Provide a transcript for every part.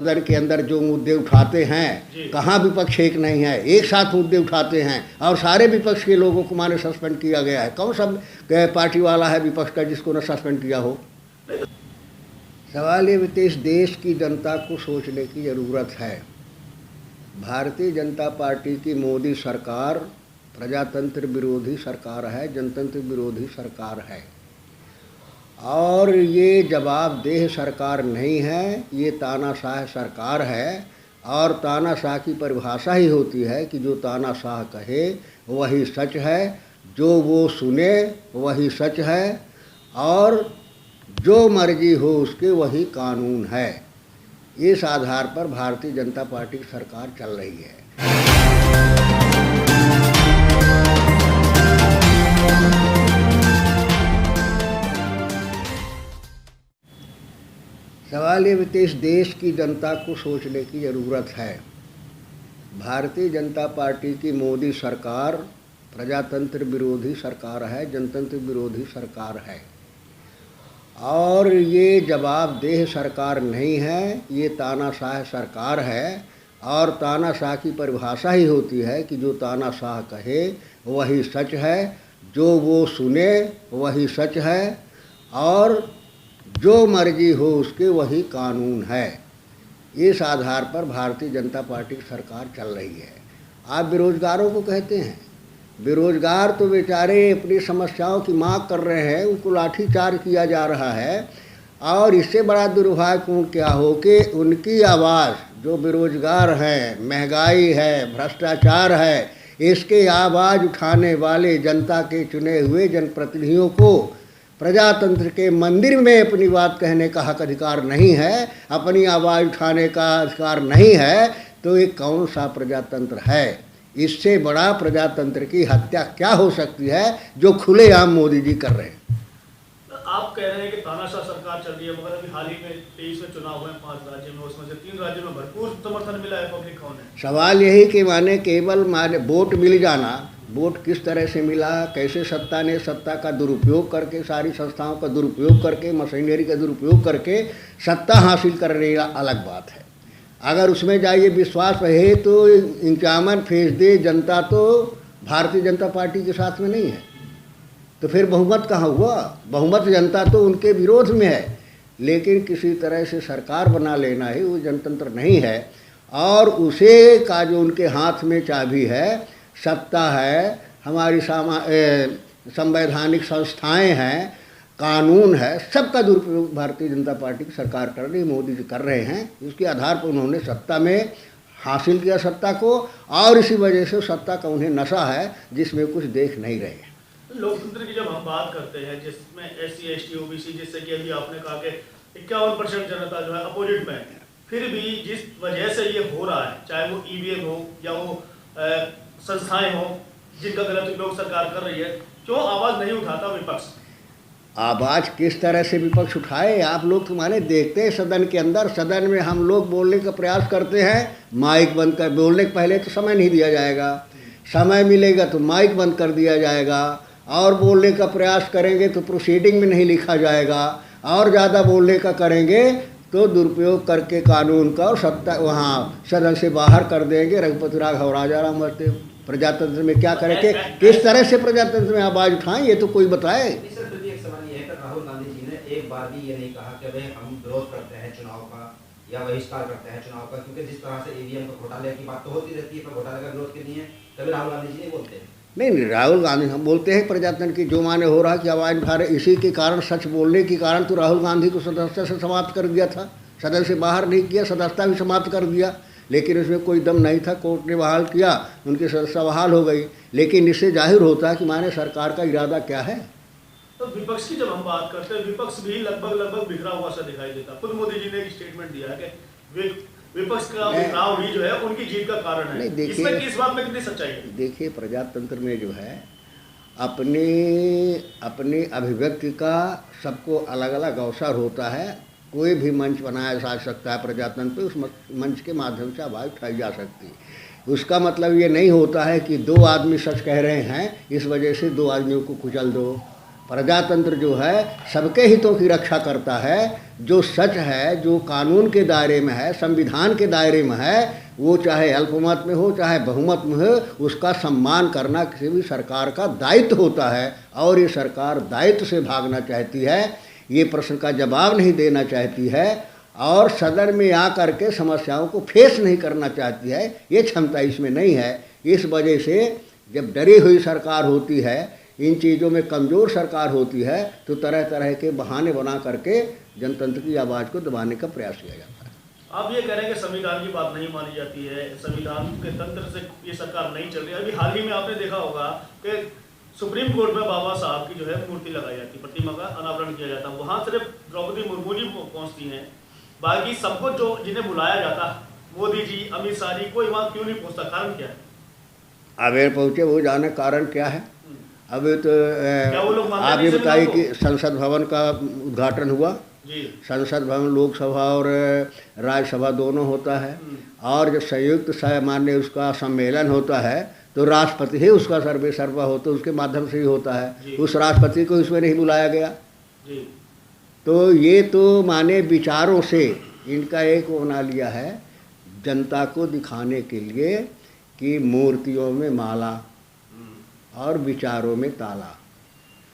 सदन के अंदर जो मुद्दे उठाते हैं, कहाँ विपक्ष एक नहीं है, एक साथ मुद्दे उठाते हैं और सारे विपक्ष के लोगों को माने सस्पेंड किया गया है। कौन सा पार्टी वाला है विपक्ष का जिसको न सस्पेंड किया हो? सवाल ये इस देश की जनता को सोचने की ज़रूरत है। भारतीय जनता पार्टी की मोदी सरकार प्रजातंत्र विरोधी सरकार है, जनतंत्र विरोधी सरकार है और ये जवाबदेह सरकार नहीं है, ये तानाशाह सरकार है। और तानाशाह की परिभाषा ही होती है कि जो तानाशाह कहे वही सच है, जो वो सुने वही सच है और जो मर्जी हो उसके वही कानून है। इस आधार पर भारतीय जनता पार्टी की सरकार चल रही है। सवाल ये इस देश की जनता को सोचने की ज़रूरत है। भारतीय जनता पार्टी की मोदी सरकार प्रजातंत्र विरोधी सरकार है, जनतंत्र विरोधी सरकार है और ये जवाबदेह सरकार नहीं है, ये तानाशाह सरकार है। और तानाशाह की परिभाषा ही होती है कि जो तानाशाह कहे वही सच है, जो वो सुने वही सच है और जो मर्जी हो उसके वही कानून है। इस आधार पर भारतीय जनता पार्टी की सरकार चल रही है। आप बेरोजगारों को कहते हैं, बेरोजगार तो बेचारे अपनी समस्याओं की मांग कर रहे हैं, उनको लाठीचार्ज किया जा रहा है और इससे बड़ा दुर्भाग्यपूर्ण क्या हो कि उनकी आवाज़, जो बेरोजगार हैं, महंगाई है, भ्रष्टाचार है, इसके आवाज़ उठाने वाले जनता के चुने हुए जनप्रतिनिधियों को प्रजातंत्र के मंदिर में अपनी बात कहने का हक अधिकार नहीं है, अपनी आवाज़ उठाने का अधिकार नहीं है, तो ये कौन सा प्रजातंत्र है? इससे बड़ा प्रजातंत्र की हत्या क्या हो सकती है जो खुलेआम मोदी जी कर रहे हैं। आप कह रहे हैं कि तानाशाह सरकार चल रही है, मगर अभी हाल ही में 23 में चुनाव हुए 5 राज्यों में, उसमें से 3 राज्यों में भरपूर समर्थन मिला है पब्लिक कौन है? सवाल यही कि माने केवल माने वोट मिल जाना, वोट किस तरह से मिला, कैसे सत्ता ने सत्ता का दुरुपयोग करके, सारी संस्थाओं का दुरुपयोग करके, मशीनरी का दुरुपयोग करके सत्ता हासिल कर रही है, अलग बात है। अगर उसमें जाइए विश्वास है तो इंतजामन फीसदी जनता तो भारतीय जनता पार्टी के साथ में नहीं है, तो फिर बहुमत कहाँ हुआ? बहुमत जनता तो उनके विरोध में है। लेकिन किसी तरह से सरकार बना लेना ही वो जनतंत्र नहीं है और उसे का जो उनके हाथ में चाबी है, सत्ता है, हमारी संवैधानिक संस्थाएं हैं, कानून है, सबका दुरुपयोग भारतीय जनता पार्टी की सरकार कर रही है, मोदी जी कर रहे हैं। इसके आधार पर उन्होंने सत्ता में हासिल किया सत्ता को और इसी वजह से सत्ता का उन्हें नशा है जिसमें कुछ देख नहीं रहे। लोकतंत्र की जब हम बात करते हैं जिसमें SC ST OBC, जिससे कि अभी आपने कहा कि 51% जनता जो है अपोजिट में, फिर भी जिस वजह से ये हो रहा है, चाहे वो EVM हो या वो संस्थाएं हो जिनका गलत उपयोग सरकार कर रही है, क्यों आवाज़ नहीं उठाता विपक्ष? आवाज़ किस तरह से विपक्ष उठाए? आप लोग तो माने देखते हैं सदन के अंदर, सदन में हम लोग बोलने का प्रयास करते हैं, माइक बंद कर, बोलने के पहले तो समय नहीं दिया जाएगा, समय मिलेगा तो माइक बंद कर दिया जाएगा और बोलने का प्रयास करेंगे तो प्रोसीडिंग में नहीं लिखा जाएगा और ज़्यादा बोलने का करेंगे तो दुरुपयोग करके कानून का और सत्ता वहाँ सदन से बाहर कर देंगे। रघुपति राघव राजा राम वर्ते प्रजातंत्र में क्या करेंगे, किस तरह से प्रजातंत्र में आवाज़ उठाएं, ये तो कोई बताए। राहुल गांधी जी ने एक बार भी ये नहीं कहा कि भाई हम विरोध करते हैं चुनाव का या बहिष्कार करते हैं चुनाव का, क्योंकि जिस तरह से EVM का घोटाले की बात तो होती रहती है, पर घोटाले का विरोध के लिए कभी राहुल गांधी जी नहीं बोलते। नहीं, राहुल गांधी हम बोलते हैं प्रजातंत्र की जो माने हो रहा कि आवाज़ उठा रहे, इसी के कारण, सच बोलने के कारण तो राहुल गांधी को सदस्यता से समाप्त कर दिया था, सदन से बाहर नहीं किया, सदस्यता भी समाप्त कर दिया, लेकिन उसमें कोई दम नहीं था, कोर्ट ने बहाल किया, उनकी सदस्यता बहाल हो गई। लेकिन इससे जाहिर होता है कि माने सरकार का इरादा क्या है। तो विपक्ष की जब हम बात करते हैं, विपक्ष भी लगभग बिखरा हुआ सा दिखाई देता। खुद मोदी जी ने एक स्टेटमेंट दिया है कि विपक्ष का बिखराव भी जो है उनकी जीत का कारण है। इसमें किस बात में कितनी सच्चाई है? देखिए, प्रजातंत्र में जो है अपनी अभिव्यक्ति का सबको अलग अलग अवसर होता है। कोई भी मंच बनाया जा सकता है प्रजातंत्र पे, उस मंच के माध्यम से आवाज़ उठाई जा सकती है। उसका मतलब ये नहीं होता है कि 2 आदमी सच कह रहे हैं इस वजह से 2 आदमियों को कुचल दो, प्रजातंत्र जो है सबके हितों की रक्षा करता है। जो सच है, जो कानून के दायरे में है, संविधान के दायरे में है, वो चाहे अल्पमत में हो चाहे बहुमत में हो, उसका सम्मान करना किसी भी सरकार का दायित्व होता है। और ये सरकार दायित्व से भागना चाहती है, ये प्रश्न का जवाब नहीं देना चाहती है और सदन में आ करके समस्याओं को फेस नहीं करना चाहती है। ये क्षमता इसमें नहीं है। इस वजह से जब डरी हुई सरकार होती है, इन चीज़ों में कमज़ोर सरकार होती है, तो तरह तरह के बहाने बना करके जनतंत्र की आवाज़ को दबाने का प्रयास किया जाता है। आप ये कह रहे हैं कि संविधान की बात नहीं मानी जाती है, संविधान के तंत्र से ये सरकार नहीं चल रही। अभी हाल ही में आपने देखा होगा कि सुप्रीम कोर्ट में बाबा साहब की जो है मूर्ति लगाई जाती है, प्रतिमा का अनावरण किया जाता है, वहाँ सिर्फ द्रौपदी मुर्मू जी पहुँचती हैं, बाकी सबको जो जिन्हें बुलाया जाता, मोदी जी, अमित शाह जी, कोई वहाँ क्यों नहीं पहुँचता? कारण क्या है? अवेयर पहुँचे, वो जाने कारण क्या है। अभी तो क्या वो लोग मानते आप नहीं ये संविधान बताइए को? कि संसद भवन का उद्घाटन हुआ। जी। संसद भवन लोकसभा और राज्यसभा दोनों होता है, और जब संयुक्त सामान्य उसका सम्मेलन होता है तो राष्ट्रपति ही उसका सर्वे सर्वा होता है, उसके माध्यम से ही होता है। उस राष्ट्रपति को इसमें नहीं बुलाया गया। जी। तो ये तो माने विचारों से इनका एक वो बना लिया है, जनता को दिखाने के लिए कि मूर्तियों में माला और विचारों में ताला।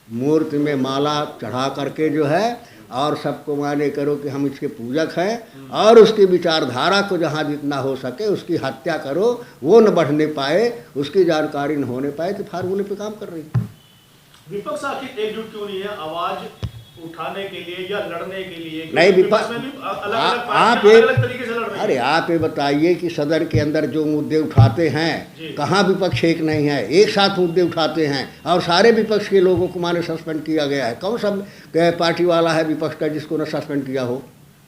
मूर्ति में माला चढ़ा करके जो है और सबको माने करो कि हम इसके पूजक हैं, और उसकी विचारधारा को जहाँ जितना हो सके उसकी हत्या करो, वो न बढ़ने पाए, उसकी जानकारी न होने पाए, तो फार्मूले पे काम कर रही है। विपक्ष आखिर एकजुट क्यों नहीं है आवाज उठाने के लिए या लड़ने के लिए? नहीं, विपक्ष में भी आप अलग तरीके से लड़ रहे हैं। अरे आप ये बताइए कि सदन के अंदर जो मुद्दे उठाते हैं, कहाँ विपक्ष एक नहीं है, एक साथ मुद्दे उठाते हैं, और सारे विपक्ष के लोगों को माने सस्पेंड किया गया है। कौन सा पार्टी वाला है विपक्ष का जिसको न सस्पेंड किया हो?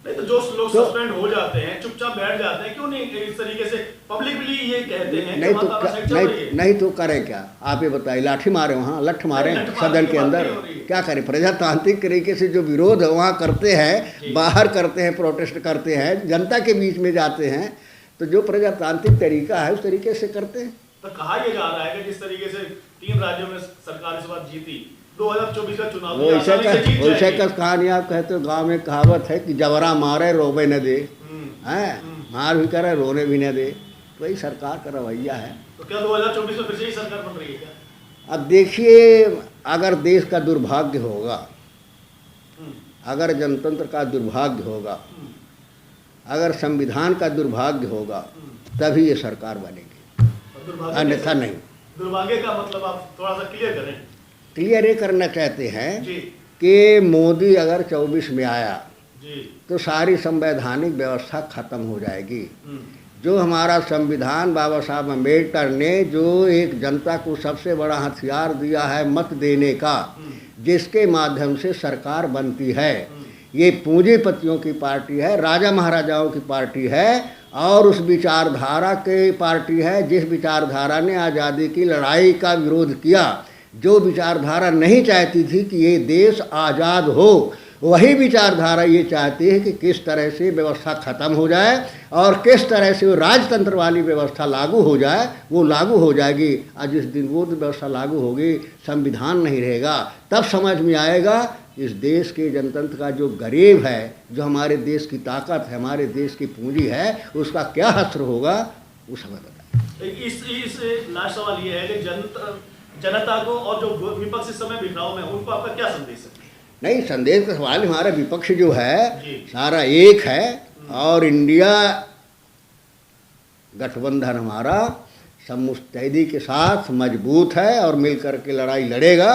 नहीं तो जो लोग सस्पेंड हो जाते हैं, चुपचाप बैठ जाते हैं, क्यों नहीं इस तरीके से पब्लिकली ये कहते हैं नहीं तो नहीं तो करें क्या? आप ये बताइए, लाठी मारे वहाँ, लठ मारे सदन के अंदर, क्या करें? प्रजातांत्रिक तरीके से जो विरोध है वहाँ करते हैं, बाहर करते हैं, प्रोटेस्ट करते हैं, जनता के बीच में जाते हैं, तो जो प्रजातांत्रिक तरीका है उस तरीके से करते हैं। तो कहा यह जा रहा है कि जिस तरीके से 3 राज्यों में सरकार इस बार जीती, 2024 का चुनाव वैसे का कहानी आप कहते हो, गाँव में कहावत है कि जबरा मारे रोवे न दे, हैं मार भी करे रोने भी न दे। तो वही सरकार का रवैया है। तो क्या 2024 में फिर से ही सरकार बन रही है क्या? अब देखिए, अगर देश का दुर्भाग्य होगा, अगर जनतंत्र का दुर्भाग्य होगा, अगर संविधान का दुर्भाग्य होगा, तभी ये सरकार बनेगी, अन्यथा नहीं। दुर्भाग्य का मतलब आप थोड़ा सा क्लियर करें। क्लियर ये करना चाहते हैं कि मोदी अगर 24 में आया तो सारी संवैधानिक व्यवस्था खत्म हो जाएगी। जो हमारा संविधान बाबा साहब अम्बेडकर ने जो एक जनता को सबसे बड़ा हथियार दिया है मत देने का, जिसके माध्यम से सरकार बनती है, ये पूंजीपतियों की पार्टी है, राजा महाराजाओं की पार्टी है, और उस विचारधारा की पार्टी है जिस विचारधारा ने आज़ादी की लड़ाई का विरोध किया। जो विचारधारा नहीं चाहती थी कि ये देश आज़ाद हो, वही विचारधारा ये चाहती है कि किस तरह से व्यवस्था ख़त्म हो जाए और किस तरह से वो राजतंत्र वाली व्यवस्था लागू हो जाए। वो लागू हो जाएगी, और जिस दिन वो व्यवस्था लागू होगी, संविधान नहीं रहेगा, तब समझ में आएगा इस देश के जनतंत्र का जो गरीब है, जो हमारे देश की ताकत है, हमारे देश की पूंजी है, उसका क्या हश्र होगा, वो समय बताए। इस लास्ट सवाल ये है कि जनता को और जो विपक्ष इस समय बिखराव में, उनको आपका क्या संदेश है? नहीं, संदेश का सवाल, हमारा विपक्ष जो है सारा एक है, और इंडिया गठबंधन हमारा सब मुस्तैदी के साथ मजबूत है और मिलकर के लड़ाई लड़ेगा,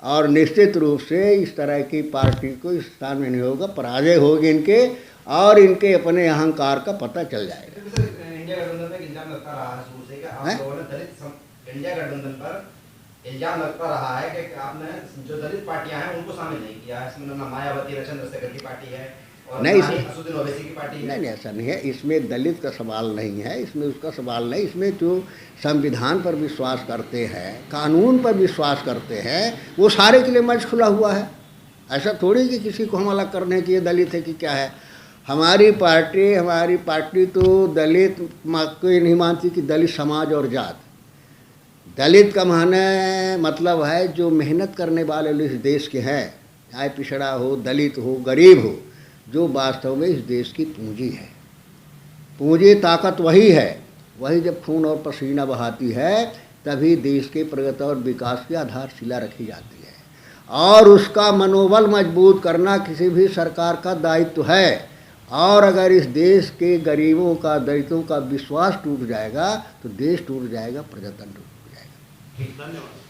और निश्चित रूप से इस तरह की पार्टी को इस स्थान में नहीं होगा, पराजय होगी इनके, और इनके अपने अहंकार का पता चल जाएगा। इंडिया गठबंधन पर इल्जाम लगता रहा है शुरू से कि आप लोगों ने इंडिया गठबंधन पर इल्जाम लगता रहा है कि आपने जो दलित पार्टियां हैं उनको शामिल नहीं किया। इसमें ना मायावती चंद्रशेखर की पार्टी है और नहीं, असदुद्दीन ओवैसी की पार्टी है। नहीं, ऐसा नहीं है, इसमें दलित का सवाल नहीं है, इसमें उसका सवाल नहीं। इसमें जो संविधान पर विश्वास करते हैं, कानून पर विश्वास करते हैं, वो सारे के लिए मंच खुला हुआ है। ऐसा थोड़ी कि किसी को हम अलग करने की ये दलित है कि क्या है। हमारी पार्टी तो दलित को नहीं मानती कि दलित समाज और जात, दलित का माने मतलब है जो मेहनत करने वाले लोग इस देश के हैं, चाहे पिछड़ा हो, दलित हो, गरीब हो, जो वास्तव में इस देश की पूंजी है। पूंजी ताकत वही है, वही जब खून और पसीना बहाती है तभी देश के प्रगति और विकास की आधारशिला रखी जाती है, और उसका मनोबल मजबूत करना किसी भी सरकार का दायित्व है। और अगर इस देश के गरीबों का, दलितों का विश्वास टूट जाएगा तो देश टूट जाएगा, प्रजातंत्र टूट जाएगा। धन्यवाद।